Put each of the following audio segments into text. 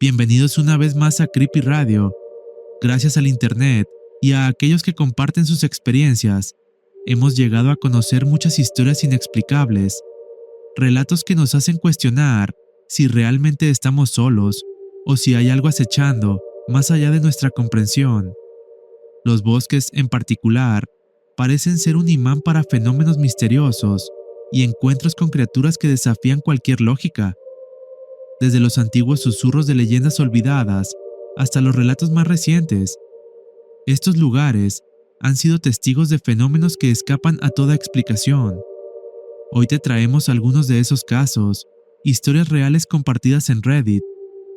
Bienvenidos una vez más a Creepy Radio. Gracias al Internet y a aquellos que comparten sus experiencias, hemos llegado a conocer muchas historias inexplicables, relatos que nos hacen cuestionar si realmente estamos solos o si hay algo acechando más allá de nuestra comprensión. Los bosques, en particular, parecen ser un imán para fenómenos misteriosos y encuentros con criaturas que desafían cualquier lógica. Desde los antiguos susurros de leyendas olvidadas hasta los relatos más recientes, estos lugares han sido testigos de fenómenos que escapan a toda explicación. Hoy te traemos algunos de esos casos, historias reales compartidas en Reddit,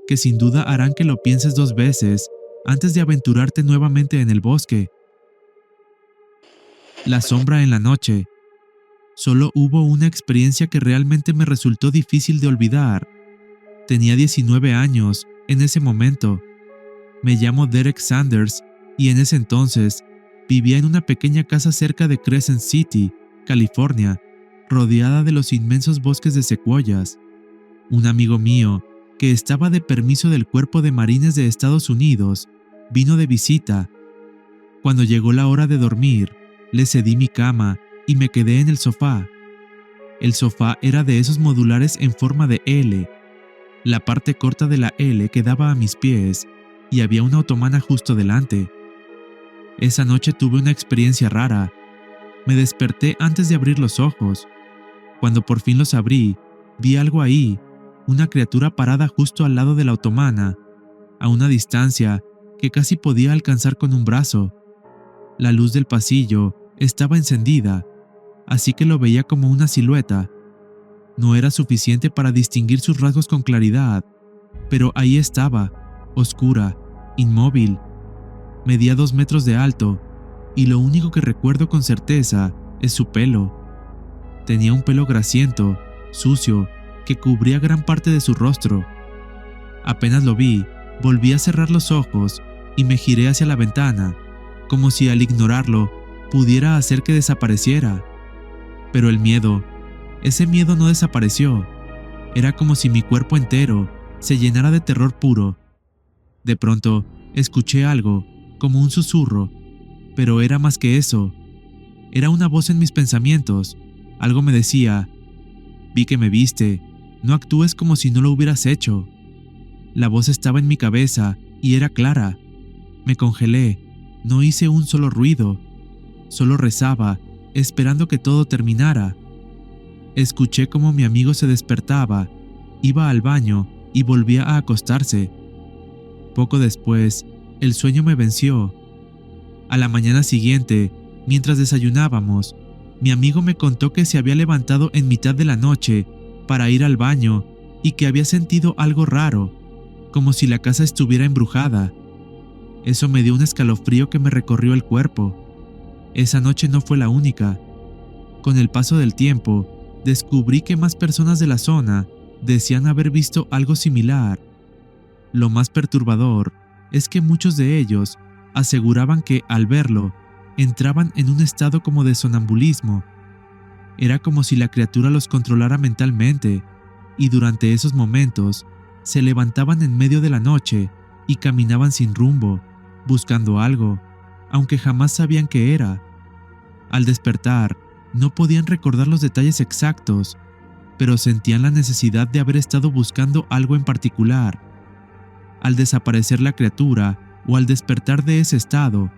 que sin duda harán que lo pienses dos veces antes de aventurarte nuevamente en el bosque. La sombra en la noche. Solo hubo una experiencia que realmente me resultó difícil de olvidar. Tenía 19 años en ese momento. Me llamo Derek Sanders y en ese entonces vivía en una pequeña casa cerca de Crescent City, California, rodeada de los inmensos bosques de secuoyas. Un amigo mío, que estaba de permiso del Cuerpo de Marines de Estados Unidos, vino de visita. Cuando llegó la hora de dormir, le cedí mi cama y me quedé en el sofá. El sofá era de esos modulares en forma de L. La parte corta de la L quedaba a mis pies y había una otomana justo delante. Esa noche tuve una experiencia rara. Me desperté antes de abrir los ojos. Cuando por fin los abrí, vi algo ahí, una criatura parada justo al lado de la otomana, a una distancia que casi podía alcanzar con un brazo. La luz del pasillo estaba encendida, así que lo veía como una silueta. No era suficiente para distinguir sus rasgos con claridad, pero ahí estaba, oscura, inmóvil. Medía 2 metros de alto, y lo único que recuerdo con certeza es su pelo. Tenía un pelo grasiento, sucio, que cubría gran parte de su rostro. Apenas lo vi, volví a cerrar los ojos y me giré hacia la ventana, como si al ignorarlo pudiera hacer que desapareciera. Pero ese miedo no desapareció. Era como si mi cuerpo entero se llenara de terror puro. De pronto, escuché algo, como un susurro, pero era más que eso. Era una voz en mis pensamientos. Algo me decía: vi que me viste, no actúes como si no lo hubieras hecho. La voz estaba en mi cabeza y era clara. Me congelé, no hice un solo ruido, solo rezaba, esperando que todo terminara. Escuché cómo mi amigo se despertaba, iba al baño y volvía a acostarse. Poco después, el sueño me venció. A la mañana siguiente, mientras desayunábamos, mi amigo me contó que se había levantado en mitad de la noche para ir al baño y que había sentido algo raro, como si la casa estuviera embrujada. Eso me dio un escalofrío que me recorrió el cuerpo. Esa noche no fue la única. Con el paso del tiempo, descubrí que más personas de la zona decían haber visto algo similar. Lo más perturbador es que muchos de ellos aseguraban que, al verlo, entraban en un estado como de sonambulismo. Era como si la criatura los controlara mentalmente, y durante esos momentos se levantaban en medio de la noche y caminaban sin rumbo, buscando algo, aunque jamás sabían qué era. Al despertar, no podían recordar los detalles exactos, pero sentían la necesidad de haber estado buscando algo en particular. Al desaparecer la criatura o al despertar de ese estado,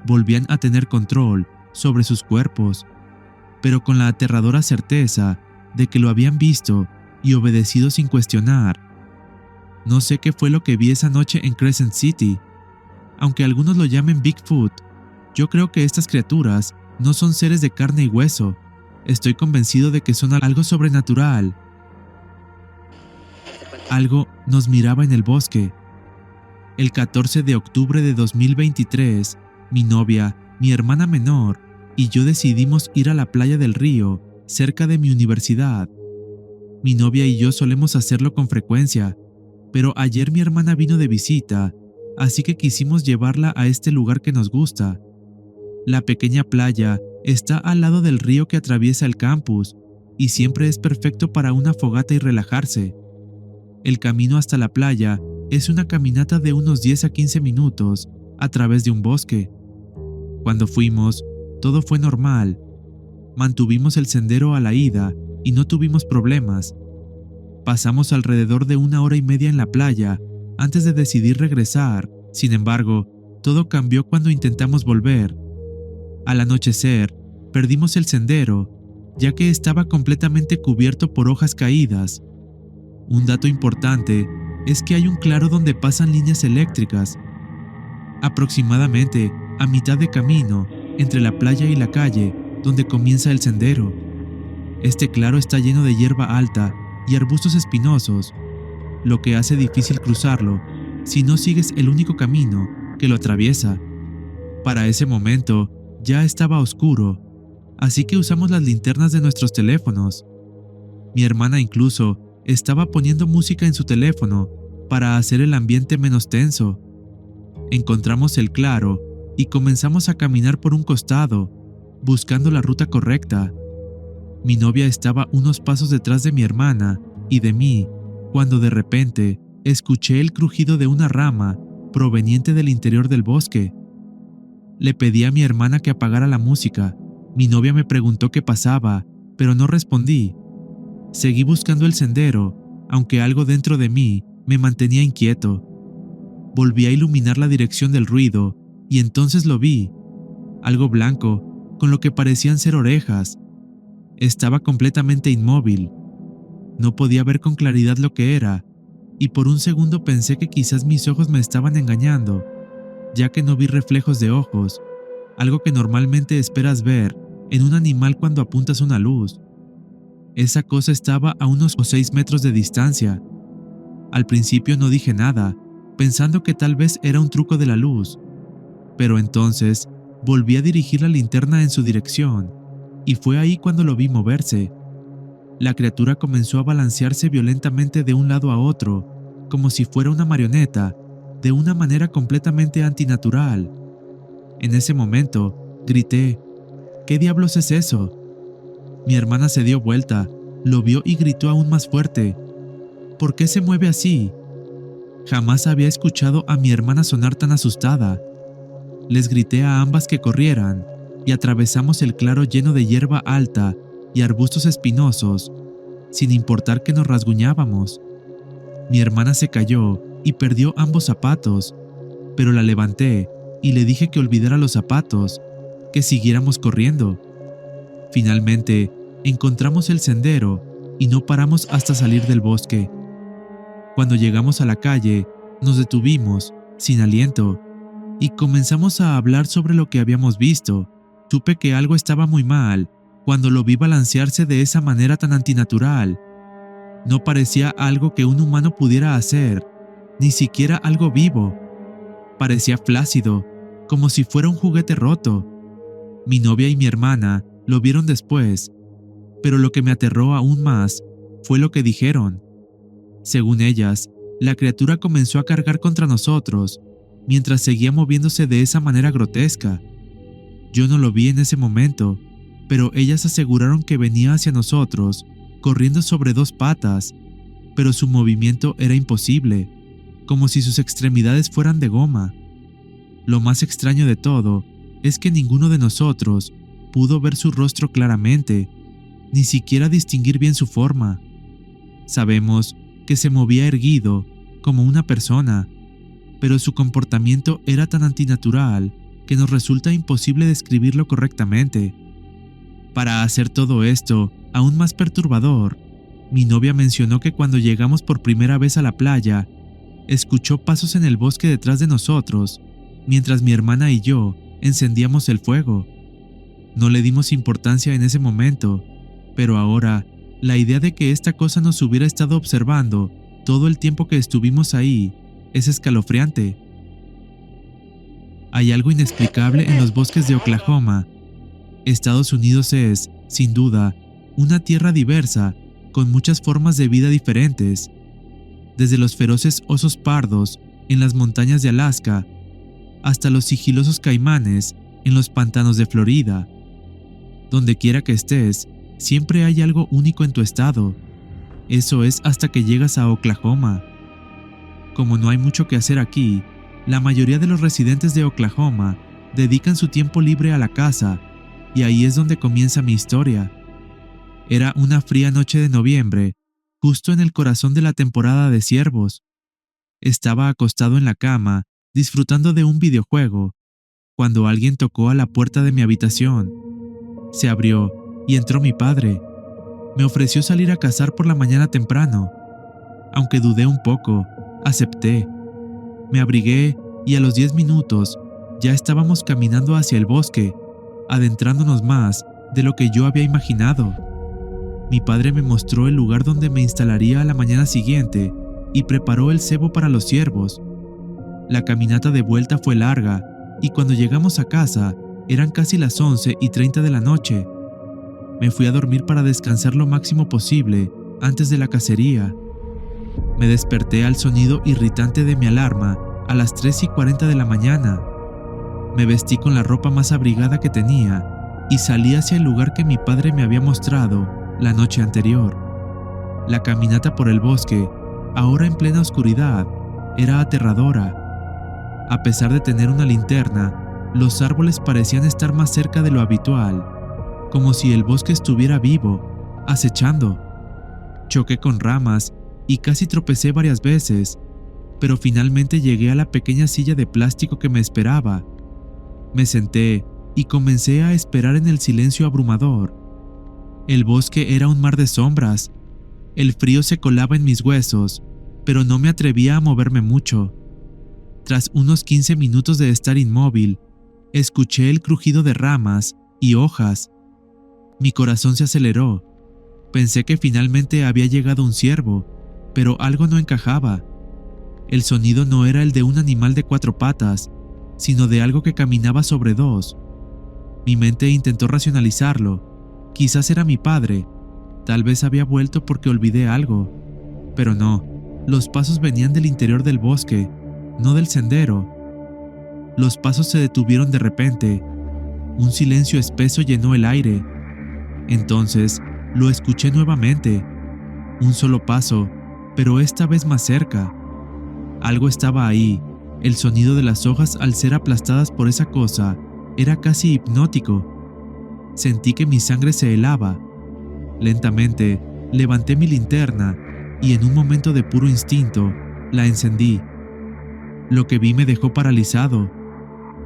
volvían a tener control sobre sus cuerpos, pero con la aterradora certeza de que lo habían visto y obedecido sin cuestionar. No sé qué fue lo que vi esa noche en Crescent City. Aunque algunos lo llamen Bigfoot, yo creo que estas criaturas no son seres de carne y hueso. Estoy convencido de que son algo sobrenatural. Algo nos miraba en el bosque. El 14 de octubre de 2023, mi novia, mi hermana menor y yo decidimos ir a la playa del río, cerca de mi universidad. Mi novia y yo solemos hacerlo con frecuencia, pero ayer mi hermana vino de visita, así que quisimos llevarla a este lugar que nos gusta. La pequeña playa está al lado del río que atraviesa el campus y siempre es perfecto para una fogata y relajarse. El camino hasta la playa es una caminata de unos 10 a 15 minutos a través de un bosque. Cuando fuimos, todo fue normal. Mantuvimos el sendero a la ida y no tuvimos problemas. Pasamos alrededor de 1 hora y media en la playa antes de decidir regresar. Sin embargo, todo cambió cuando intentamos volver. Al anochecer, perdimos el sendero, ya que estaba completamente cubierto por hojas caídas. Un dato importante es que hay un claro donde pasan líneas eléctricas. Aproximadamente a mitad de camino, entre la playa y la calle, donde comienza el sendero. Este claro está lleno de hierba alta y arbustos espinosos, lo que hace difícil cruzarlo si no sigues el único camino que lo atraviesa. Para ese momento ya estaba oscuro, así que usamos las linternas de nuestros teléfonos. Mi hermana incluso estaba poniendo música en su teléfono para hacer el ambiente menos tenso. Encontramos el claro y comenzamos a caminar por un costado, buscando la ruta correcta. Mi novia estaba unos pasos detrás de mi hermana y de mí, cuando de repente escuché el crujido de una rama proveniente del interior del bosque. Le pedí a mi hermana que apagara la música. Mi novia me preguntó qué pasaba, pero no respondí. Seguí buscando el sendero, aunque algo dentro de mí me mantenía inquieto. Volví a iluminar la dirección del ruido y entonces lo vi. Algo blanco, con lo que parecían ser orejas. Estaba completamente inmóvil. No podía ver con claridad lo que era, y por un segundo pensé que quizás mis ojos me estaban engañando, ya que no vi reflejos de ojos, algo que normalmente esperas ver en un animal cuando apuntas una luz. Esa cosa estaba a unos 6 metros de distancia. Al principio no dije nada, pensando que tal vez era un truco de la luz, pero entonces volví a dirigir la linterna en su dirección, y fue ahí cuando lo vi moverse. La criatura comenzó a balancearse violentamente de un lado a otro, como si fuera una marioneta, de una manera completamente antinatural. En ese momento, grité: ¿qué diablos es eso? Mi hermana se dio vuelta, lo vio y gritó aún más fuerte: ¿por qué se mueve así? Jamás había escuchado a mi hermana sonar tan asustada. Les grité a ambas que corrieran, y atravesamos el claro lleno de hierba alta y arbustos espinosos, sin importar que nos rasguñábamos. Mi hermana se cayó y perdió ambos zapatos, pero la levanté y le dije que olvidara los zapatos, que siguiéramos corriendo. Finalmente, encontramos el sendero y no paramos hasta salir del bosque. Cuando llegamos a la calle, nos detuvimos, sin aliento, y comenzamos a hablar sobre lo que habíamos visto. Supe que algo estaba muy mal cuando lo vi balancearse de esa manera tan antinatural. No parecía algo que un humano pudiera hacer, ni siquiera algo vivo. Parecía flácido, como si fuera un juguete roto. Mi novia y mi hermana lo vieron después, pero lo que me aterró aún más fue lo que dijeron. Según ellas, la criatura comenzó a cargar contra nosotros, mientras seguía moviéndose de esa manera grotesca. Yo no lo vi en ese momento, pero ellas aseguraron que venía hacia nosotros, corriendo sobre 2 patas, pero su movimiento era imposible, como si sus extremidades fueran de goma. Lo más extraño de todo es que ninguno de nosotros pudo ver su rostro claramente, ni siquiera distinguir bien su forma. Sabemos que se movía erguido, como una persona, pero su comportamiento era tan antinatural que nos resulta imposible describirlo correctamente. Para hacer todo esto aún más perturbador, mi novia mencionó que cuando llegamos por primera vez a la playa, escuchó pasos en el bosque detrás de nosotros, mientras mi hermana y yo encendíamos el fuego. No le dimos importancia en ese momento, pero ahora, la idea de que esta cosa nos hubiera estado observando todo el tiempo que estuvimos ahí es escalofriante. Hay algo inexplicable en los bosques de Oklahoma. Estados Unidos es, sin duda, una tierra diversa, con muchas formas de vida diferentes, desde los feroces osos pardos en las montañas de Alaska, hasta los sigilosos caimanes en los pantanos de Florida. Donde quiera que estés, siempre hay algo único en tu estado. Eso es hasta que llegas a Oklahoma. Como no hay mucho que hacer aquí, la mayoría de los residentes de Oklahoma dedican su tiempo libre a la caza, y ahí es donde comienza mi historia. Era una fría noche de noviembre, justo en el corazón de la temporada de ciervos. Estaba acostado en la cama, disfrutando de un videojuego, cuando alguien tocó a la puerta de mi habitación. Se abrió y entró mi padre. Me ofreció salir a cazar por la mañana temprano. Aunque dudé un poco, acepté. Me abrigué y a los 10 minutos ya estábamos caminando hacia el bosque, adentrándonos más de lo que yo había imaginado. Mi padre me mostró el lugar donde me instalaría a la mañana siguiente y preparó el cebo para los ciervos. La caminata de vuelta fue larga y cuando llegamos a casa eran casi las 11:30 de la noche. Me fui a dormir para descansar lo máximo posible antes de la cacería. Me desperté al sonido irritante de mi alarma a las 3:40 de la mañana. Me vestí con la ropa más abrigada que tenía y salí hacia el lugar que mi padre me había mostrado la noche anterior. La caminata por el bosque, ahora en plena oscuridad, era aterradora. A pesar de tener una linterna, los árboles parecían estar más cerca de lo habitual, como si el bosque estuviera vivo, acechando. Choqué con ramas y casi tropecé varias veces, pero finalmente llegué a la pequeña silla de plástico que me esperaba. Me senté y comencé a esperar en el silencio abrumador. El bosque era un mar de sombras. El frío se colaba en mis huesos, pero no me atrevía a moverme mucho. Tras unos 15 minutos de estar inmóvil, escuché el crujido de ramas y hojas. Mi corazón se aceleró. Pensé que finalmente había llegado un ciervo, pero algo no encajaba. El sonido no era el de un animal de 4 patas, sino de algo que caminaba sobre 2. Mi mente intentó racionalizarlo. Quizás era mi padre. Tal vez había vuelto porque olvidé algo. Pero no, los pasos venían del interior del bosque, no del sendero. Los pasos se detuvieron de repente. Un silencio espeso llenó el aire. Entonces, lo escuché nuevamente. Un solo paso, pero esta vez más cerca. Algo estaba ahí. El sonido de las hojas al ser aplastadas por esa cosa era casi hipnótico. Sentí que mi sangre se helaba. Lentamente, levanté mi linterna y en un momento de puro instinto, la encendí. Lo que vi me dejó paralizado.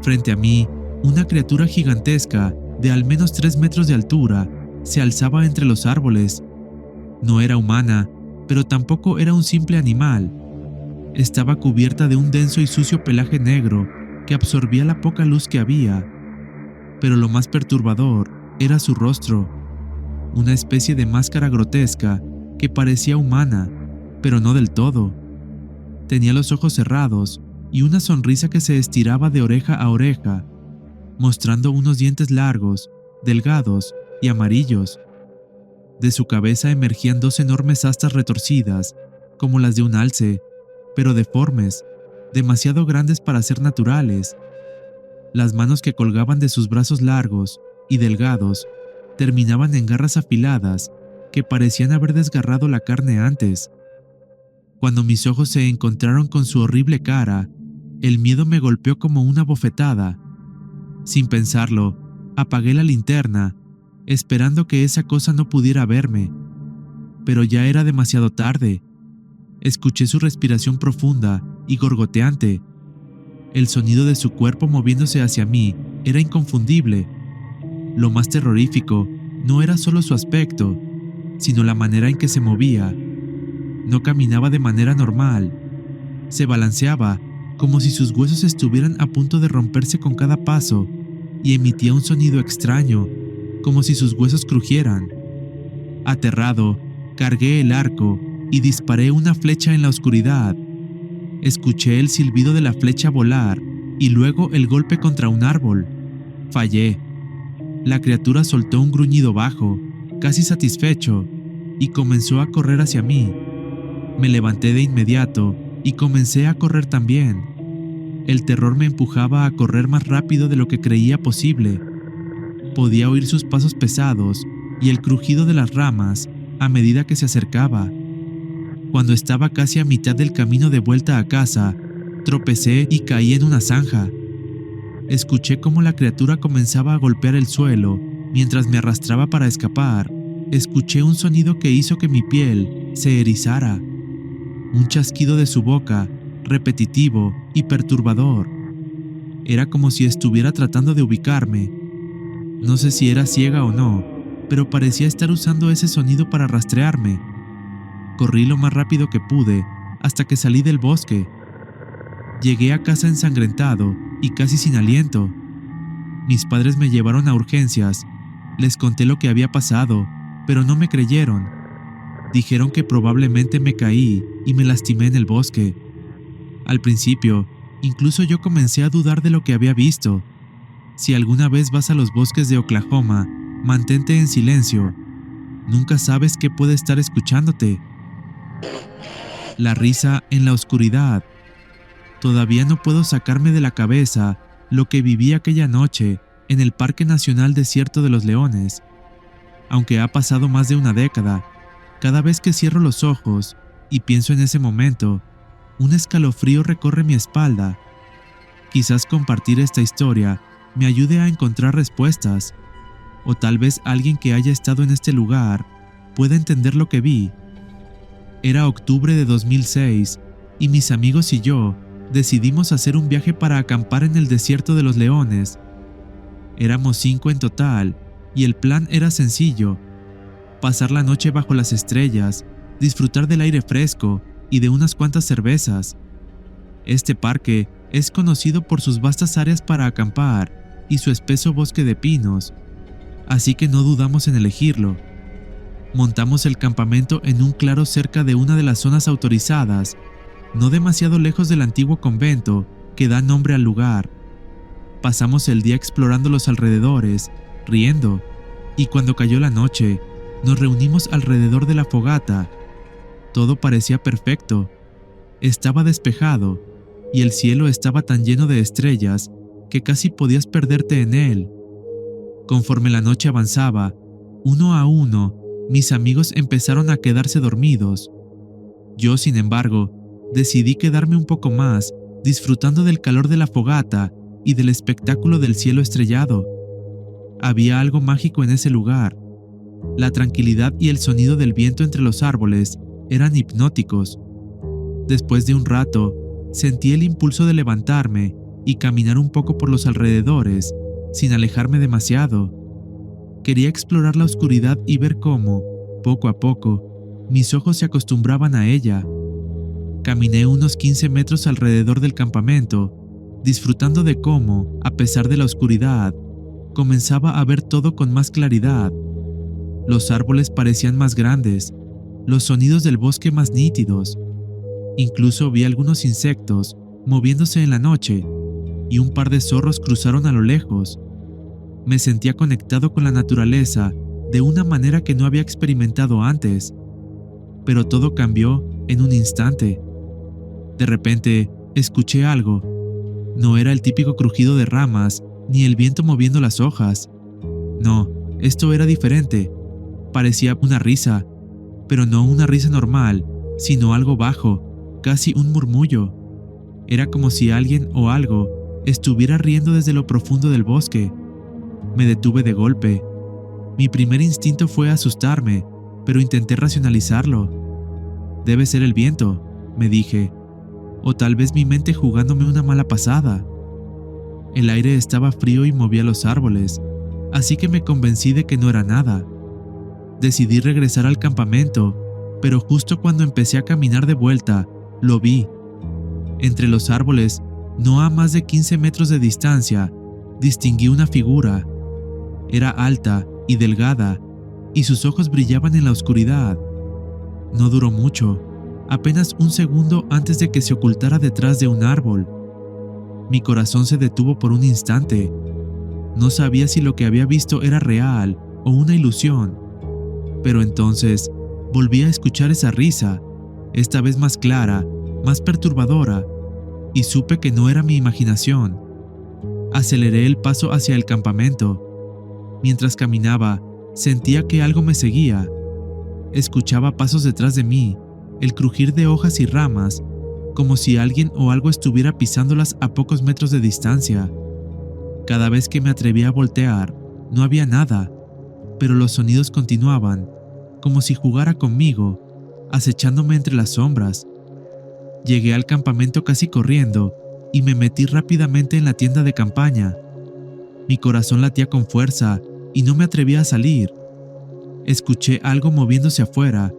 Frente a mí, una criatura gigantesca de al menos 3 metros de altura se alzaba entre los árboles. No era humana, pero tampoco era un simple animal. Estaba cubierta de un denso y sucio pelaje negro que absorbía la poca luz que había. Pero lo más perturbador era su rostro, una especie de máscara grotesca que parecía humana, pero no del todo. Tenía los ojos cerrados y una sonrisa que se estiraba de oreja a oreja, mostrando unos dientes largos, delgados y amarillos. De su cabeza emergían 2 enormes astas retorcidas, como las de un alce, pero deformes, demasiado grandes para ser naturales. Las manos que colgaban de sus brazos largos y delgados terminaban en garras afiladas que parecían haber desgarrado la carne antes. Cuando mis ojos se encontraron con su horrible cara, el miedo me golpeó como una bofetada. Sin pensarlo, apagué la linterna, esperando que esa cosa no pudiera verme. Pero ya era demasiado tarde. Escuché su respiración profunda y gorgoteante. El sonido de su cuerpo moviéndose hacia mí era inconfundible. Lo más terrorífico no era solo su aspecto, sino la manera en que se movía. No caminaba de manera normal. Se balanceaba como si sus huesos estuvieran a punto de romperse con cada paso y emitía un sonido extraño, como si sus huesos crujieran. Aterrado, cargué el arco y disparé una flecha en la oscuridad. Escuché el silbido de la flecha volar y luego el golpe contra un árbol. Fallé. La criatura soltó un gruñido bajo, casi satisfecho, y comenzó a correr hacia mí. Me levanté de inmediato y comencé a correr también. El terror me empujaba a correr más rápido de lo que creía posible. Podía oír sus pasos pesados y el crujido de las ramas a medida que se acercaba. Cuando estaba casi a mitad del camino de vuelta a casa, tropecé y caí en una zanja. Escuché cómo la criatura comenzaba a golpear el suelo mientras me arrastraba para escapar. Escuché un sonido que hizo que mi piel se erizara. Un chasquido de su boca, repetitivo y perturbador. Era como si estuviera tratando de ubicarme. No sé si era ciega o no, pero parecía estar usando ese sonido para rastrearme. Corrí lo más rápido que pude hasta que salí del bosque. Llegué a casa ensangrentado y casi sin aliento. Mis padres me llevaron a urgencias. Les conté lo que había pasado, pero no me creyeron. Dijeron que probablemente me caí y me lastimé en el bosque. Al principio, incluso yo comencé a dudar de lo que había visto. Si alguna vez vas a los bosques de Oklahoma, mantente en silencio. Nunca sabes qué puede estar escuchándote. La risa en la oscuridad. Todavía no puedo sacarme de la cabeza lo que viví aquella noche en el Parque Nacional Desierto de los Leones. Aunque ha pasado más de una década, cada vez que cierro los ojos y pienso en ese momento, un escalofrío recorre mi espalda. Quizás compartir esta historia me ayude a encontrar respuestas, o tal vez alguien que haya estado en este lugar pueda entender lo que vi. Era octubre de 2006 y mis amigos y yo decidimos hacer un viaje para acampar en el Desierto de los Leones. Éramos 5 en total y el plan era sencillo: pasar la noche bajo las estrellas, disfrutar del aire fresco y de unas cuantas cervezas. Este parque es conocido por sus vastas áreas para acampar y su espeso bosque de pinos, así que no dudamos en elegirlo. Montamos el campamento en un claro cerca de una de las zonas autorizadas, no demasiado lejos del antiguo convento que da nombre al lugar. Pasamos el día explorando los alrededores, riendo, y cuando cayó la noche, nos reunimos alrededor de la fogata. Todo parecía perfecto. Estaba despejado, y el cielo estaba tan lleno de estrellas que casi podías perderte en él. Conforme la noche avanzaba, uno a uno, mis amigos empezaron a quedarse dormidos. Yo, sin embargo, decidí quedarme un poco más, disfrutando del calor de la fogata y del espectáculo del cielo estrellado. Había algo mágico en ese lugar. La tranquilidad y el sonido del viento entre los árboles eran hipnóticos. Después de un rato, sentí el impulso de levantarme y caminar un poco por los alrededores, sin alejarme demasiado. Quería explorar la oscuridad y ver cómo, poco a poco, mis ojos se acostumbraban a ella. Caminé unos 15 metros alrededor del campamento, disfrutando de cómo, a pesar de la oscuridad, comenzaba a ver todo con más claridad. Los árboles parecían más grandes, los sonidos del bosque más nítidos. Incluso vi algunos insectos moviéndose en la noche, y un par de zorros cruzaron a lo lejos. Me sentía conectado con la naturaleza de una manera que no había experimentado antes. Pero todo cambió en un instante. De repente, escuché algo. No era el típico crujido de ramas, ni el viento moviendo las hojas. No, esto era diferente. Parecía una risa, pero no una risa normal, sino algo bajo, casi un murmullo. Era como si alguien o algo estuviera riendo desde lo profundo del bosque. Me detuve de golpe. Mi primer instinto fue asustarme, pero intenté racionalizarlo. Debe ser el viento, me dije, o tal vez mi mente jugándome una mala pasada. El aire estaba frío y movía los árboles, así que me convencí de que no era nada. Decidí regresar al campamento, pero justo cuando empecé a caminar de vuelta, lo vi. Entre los árboles, no a más de 15 metros de distancia, distinguí una figura. Era alta y delgada, y sus ojos brillaban en la oscuridad. No duró mucho, apenas un segundo antes de que se ocultara detrás de un árbol. Mi corazón se detuvo por un instante. No sabía si lo que había visto era real o una ilusión. Pero entonces volví a escuchar esa risa, esta vez más clara, más perturbadora, y supe que no era mi imaginación. Aceleré el paso hacia el campamento. Mientras caminaba, sentía que algo me seguía. Escuchaba pasos detrás de mí, el crujir de hojas y ramas, como si alguien o algo estuviera pisándolas a pocos metros de distancia. Cada vez que me atrevía a voltear, no había nada, pero los sonidos continuaban, como si jugara conmigo, acechándome entre las sombras. Llegué al campamento casi corriendo y me metí rápidamente en la tienda de campaña. Mi corazón latía con fuerza y no me atrevía a salir. Escuché algo moviéndose afuera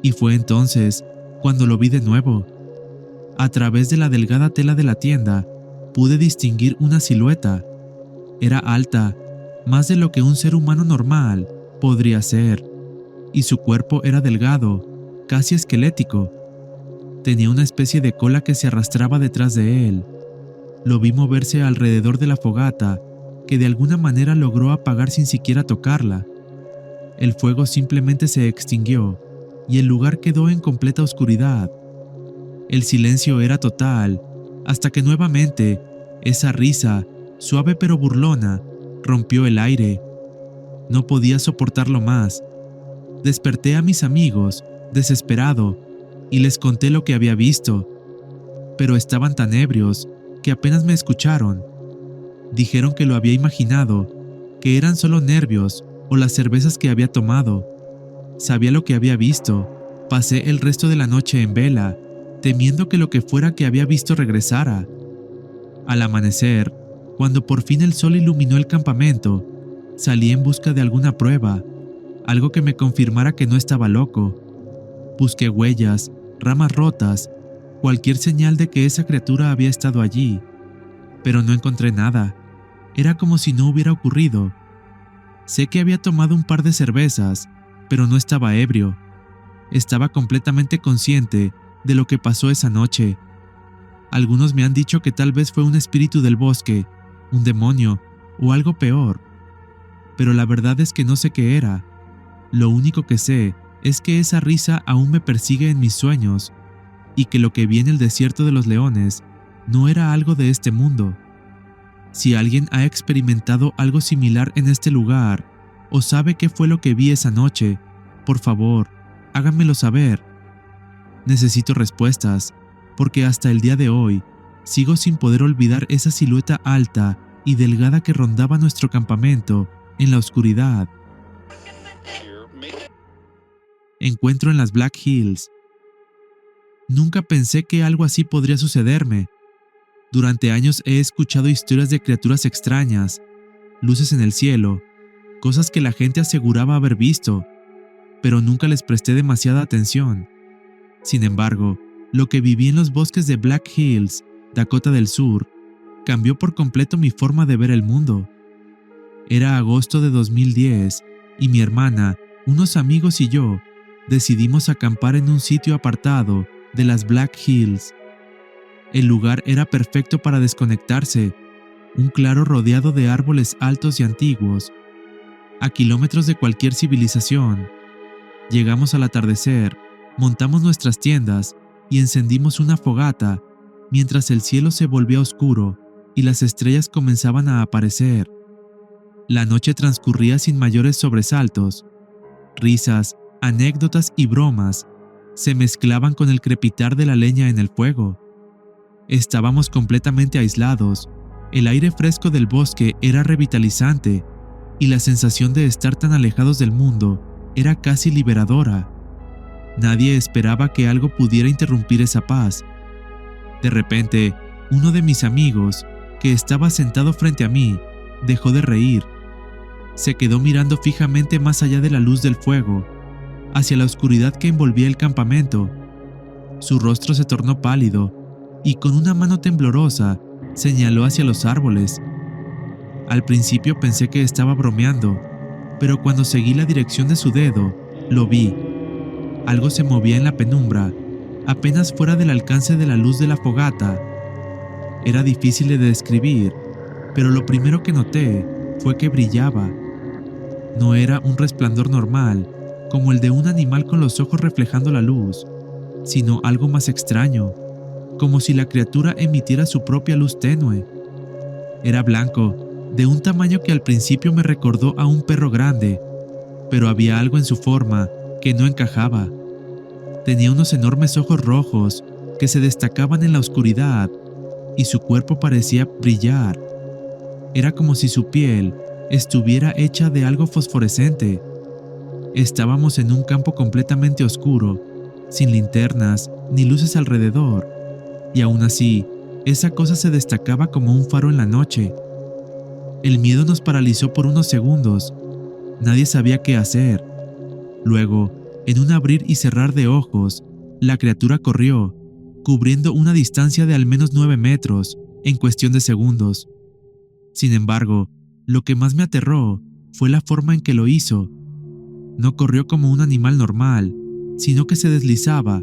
y fue entonces cuando lo vi de nuevo. A través de la delgada tela de la tienda pude distinguir una silueta. Era alta, más de lo que un ser humano normal podría ser, y su cuerpo era delgado, casi esquelético. Tenía una especie de cola que se arrastraba detrás de él. Lo vi moverse alrededor de la fogata, que de alguna manera logró apagar sin siquiera tocarla. El fuego simplemente se extinguió y el lugar quedó en completa oscuridad. El silencio era total, hasta que nuevamente esa risa, suave pero burlona, rompió el aire. No podía soportarlo más. Desperté a mis amigos, desesperado, y les conté lo que había visto, pero estaban tan ebrios que apenas me escucharon. Dijeron que lo había imaginado, que eran solo nervios o las cervezas que había tomado. Sabía lo que había visto. Pasé el resto de la noche en vela, temiendo que lo que fuera que había visto regresara. Al amanecer, cuando por fin el sol iluminó el campamento, salí en busca de alguna prueba, algo que me confirmara que no estaba loco. Busqué huellas, ramas rotas, cualquier señal de que esa criatura había estado allí, pero no encontré nada. Era como si no hubiera ocurrido. Sé que había tomado un par de cervezas, pero no estaba ebrio. Estaba completamente consciente de lo que pasó esa noche. Algunos me han dicho que tal vez fue un espíritu del bosque, un demonio o algo peor, pero la verdad es que no sé qué era. Lo único que sé es que esa risa aún me persigue en mis sueños y que lo que vi en el desierto de los leones no era algo de este mundo. Si alguien ha experimentado algo similar en este lugar o sabe qué fue lo que vi esa noche, por favor, háganmelo saber. Necesito respuestas, porque hasta el día de hoy sigo sin poder olvidar esa silueta alta y delgada que rondaba nuestro campamento en la oscuridad. Encuentro en las Black Hills. Nunca pensé que algo así podría sucederme. Durante años he escuchado historias de criaturas extrañas, luces en el cielo, cosas que la gente aseguraba haber visto, pero nunca les presté demasiada atención. Sin embargo, lo que viví en los bosques de Black Hills, Dakota del Sur, cambió por completo mi forma de ver el mundo. Era agosto de 2010 y mi hermana, unos amigos y yo decidimos acampar en un sitio apartado de las Black Hills. El lugar era perfecto para desconectarse, un claro rodeado de árboles altos y antiguos, a kilómetros de cualquier civilización. Llegamos al atardecer, montamos nuestras tiendas y encendimos una fogata mientras el cielo se volvía oscuro y las estrellas comenzaban a aparecer. La noche transcurría sin mayores sobresaltos. Risas, anécdotas y bromas se mezclaban con el crepitar de la leña en el fuego. Estábamos completamente aislados. El aire fresco del bosque era revitalizante y la sensación de estar tan alejados del mundo era casi liberadora. Nadie esperaba que algo pudiera interrumpir esa paz. De repente, uno de mis amigos, que estaba sentado frente a mí, dejó de reír. Se quedó mirando fijamente más allá de la luz del fuego, hacia la oscuridad que envolvía el campamento. Su rostro se tornó pálido y con una mano temblorosa señaló hacia los árboles. Al principio pensé que estaba bromeando, pero cuando seguí la dirección de su dedo, lo vi. Algo se movía en la penumbra, apenas fuera del alcance de la luz de la fogata. Era difícil de describir, pero lo primero que noté fue que brillaba. No era un resplandor normal, como el de un animal con los ojos reflejando la luz, sino algo más extraño, como si la criatura emitiera su propia luz tenue. Era blanco, de un tamaño que al principio me recordó a un perro grande, pero había algo en su forma que no encajaba. Tenía unos enormes ojos rojos que se destacaban en la oscuridad y su cuerpo parecía brillar. Era como si su piel estuviera hecha de algo fosforescente. Estábamos en un campo completamente oscuro, sin linternas ni luces alrededor, y aún así, esa cosa se destacaba como un faro en la noche. El miedo nos paralizó por unos segundos. Nadie sabía qué hacer. Luego, en un abrir y cerrar de ojos, la criatura corrió, cubriendo una distancia de al menos 9 metros en cuestión de segundos. Sin embargo, lo que más me aterró fue la forma en que lo hizo. No corrió como un animal normal, sino que se deslizaba,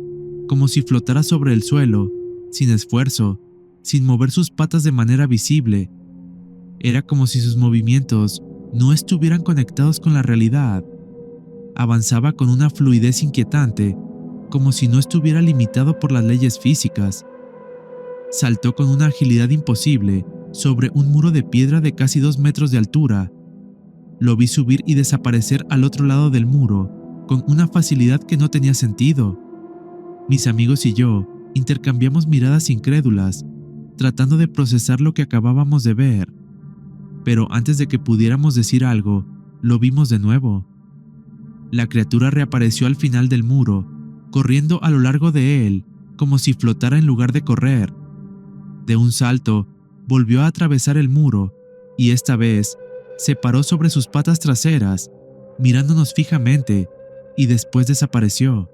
como si flotara sobre el suelo, sin esfuerzo, sin mover sus patas de manera visible. Era como si sus movimientos no estuvieran conectados con la realidad. Avanzaba con una fluidez inquietante, como si no estuviera limitado por las leyes físicas. Saltó con una agilidad imposible sobre un muro de piedra de casi 2 metros de altura. Lo vi subir y desaparecer al otro lado del muro, con una facilidad que no tenía sentido. Mis amigos y yo intercambiamos miradas incrédulas, tratando de procesar lo que acabábamos de ver. Pero antes de que pudiéramos decir algo, lo vimos de nuevo. La criatura reapareció al final del muro, corriendo a lo largo de él, como si flotara en lugar de correr. De un salto, volvió a atravesar el muro, y esta vez se paró sobre sus patas traseras, mirándonos fijamente, y después desapareció.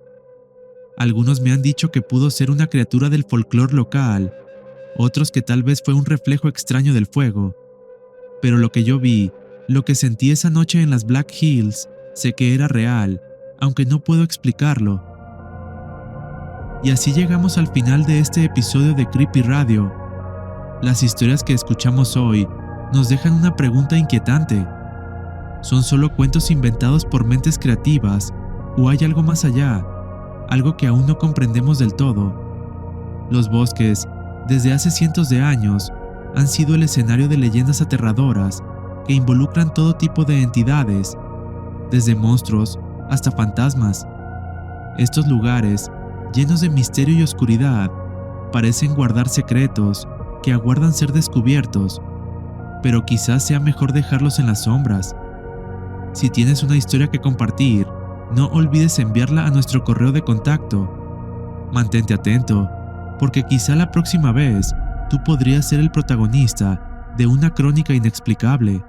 Algunos me han dicho que pudo ser una criatura del folclore local, otros que tal vez fue un reflejo extraño del fuego. Pero lo que yo vi, lo que sentí esa noche en las Black Hills, sé que era real, aunque no puedo explicarlo. Y así llegamos al final de este episodio de Creepy Radio. Las historias que escuchamos hoy nos dejan una pregunta inquietante. ¿Son solo cuentos inventados por mentes creativas o hay algo más allá, algo que aún no comprendemos del todo? Los bosques, desde hace cientos de años, han sido el escenario de leyendas aterradoras que involucran todo tipo de entidades, desde monstruos hasta fantasmas. Estos lugares, llenos de misterio y oscuridad, parecen guardar secretos que aguardan ser descubiertos, pero quizás sea mejor dejarlos en las sombras. Si tienes una historia que compartir, no olvides enviarla a nuestro correo de contacto. Mantente atento, porque quizá la próxima vez tú podrías ser el protagonista de una crónica inexplicable.